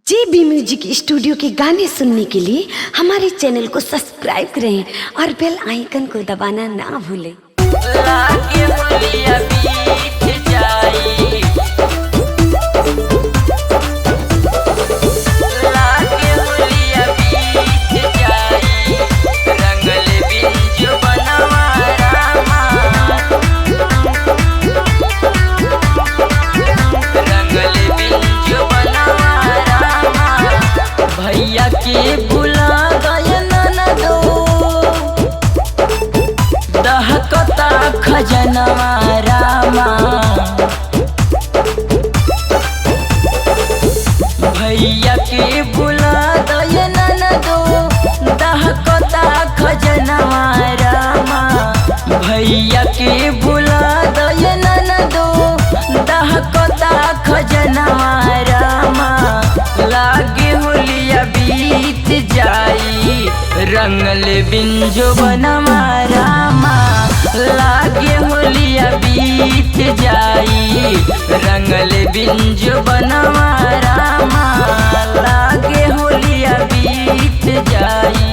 JB music studio के गाने सुनने के लिए हमारे चैनल को सब्सक्राइब करें और बेल आइकन को दबाना ना भूलें। भैया के बुला गए ननदो दहकता खजनवा रामा। भैया के बुला गए ननदो दहकता खजनवा रामा। भैया के बुला गए ननदो दहकता खजनवा रामा। लागे होलिया बीत जाई रंगल बिंजो बनवा रामा। लागे होलिया बीत जाई रंगल बिंजो बनवा रामा। लागे होलिया बीत जाई।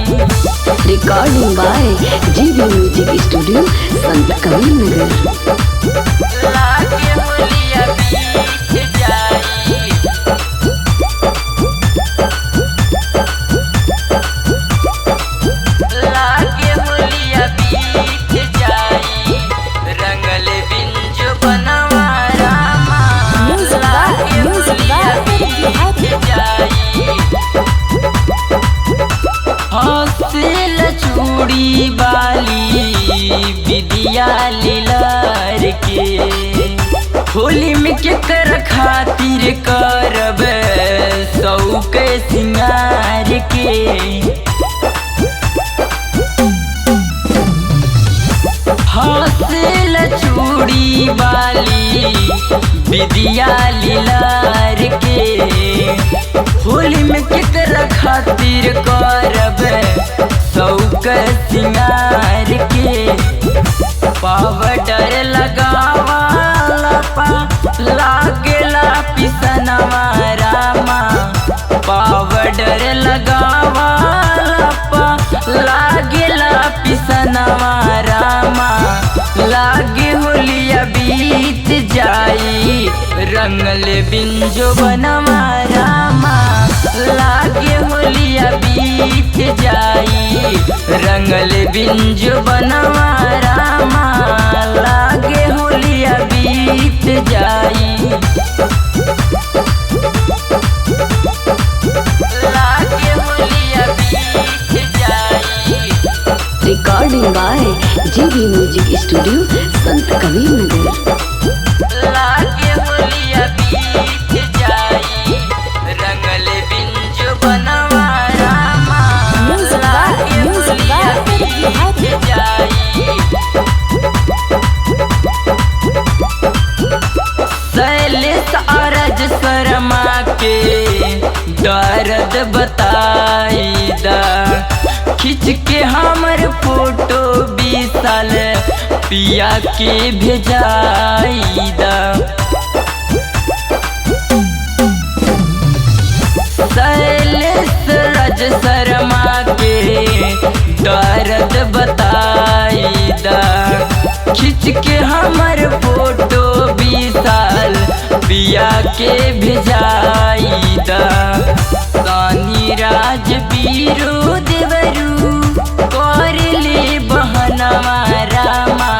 Recording by JB music studio Sant Kabir नगर। लागे होलिया बीत जाई। लागे होलिया बीत जाई रंगल बिंजो बनवा रामा। लागे होलिया बीत जाई। हंसिल चूड़ी बाली विदिया लीलार के। होली में केकर खातिर करब शौक सिंगार के। हंसिल चूड़ी बाली विदिया लीलार के। होली में केकरा खातिर करब शौक सिंगार के। पावडर लगावाला पा लागेला पिसनवा रामा। पावडर लगावाला पा लागेला पिसनवा रामा। लागे होलिया बीत जाई रंगल बिंजो बनवा रामा। लागे होलिया बीत जाई रंगल बिंजो बनवा रामा। लागे होलिया बीत जाई। लागे होलिया बीत जाई। Recording by JB music studio Sant Kabir नगर। लागे होलिया बीत जाई रंगल बिंजो बनवा रामा। लागे होलिया बीत जाई। शैलेश अरज शर्मा के दर्द बताई दा। खींच के हमर फोटो विशाल पिया के भेजाई दा। शैलेश रज शर्मा के दर्द बताई दा। खींच के हमर फोटो विशाल पिया के भेजाई दा। सानी राज बीरो देवरू करले बहनवा रामा।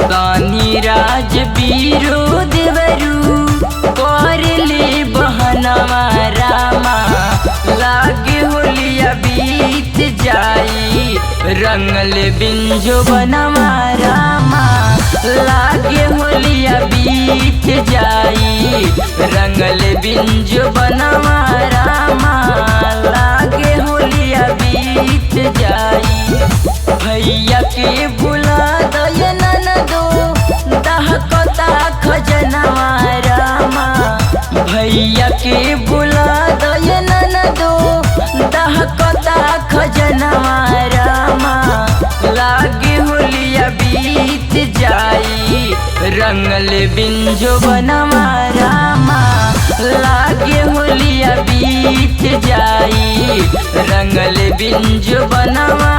सानी राज बीरो देवरू करले बहनवा रामा। लागे होलिया बीत जाई रंगल बिंजो बनवा रामा। लागे होलिया बीत जाई रंगल बिंजो बनवा रामा। लागे होलिया बीत जाई। भैया के बुला गए ननदो दहकता खजनवा रामा। भैया के बुला गए ननदो दहकता खजनवा रामा। लागे होलिया बीत जाई रंगल बिंजो बनवा रामा। लागे होलिया बीत बीत जाई, रंगल बिंज बनवा